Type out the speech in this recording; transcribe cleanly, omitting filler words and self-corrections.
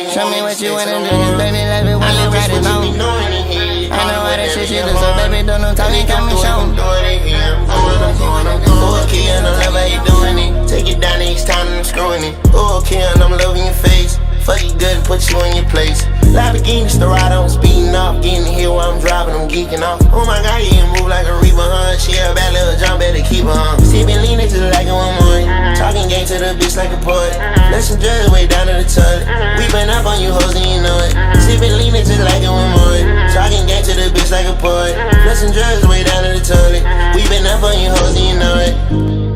Show me what you wanna do, cause baby, love it when you ride it home. I know how that shit you do, so baby, don't no talking, come and show me. Okay, and I love how you doing it. Take it down each time and I'm screwing it. Okay, and I'm loving your face. Fuck you good and put you in your place. Lamborghini Storado, I'm speeding off. Getting here while I'm driving, I'm geeking off. Oh my god, you can move like a Reaper, huh? She a bad little jump, better keep her, huh? Sippin' lean just like it one more. Talking game to the bitch like a poet. Let some drugs way down to the toilet. We been up on you hoes and you know it. Sippin' lean just like it one more. Talking game to the bitch like a poet. Let some drugs way down to the toilet. We been up on you hoes and you know it.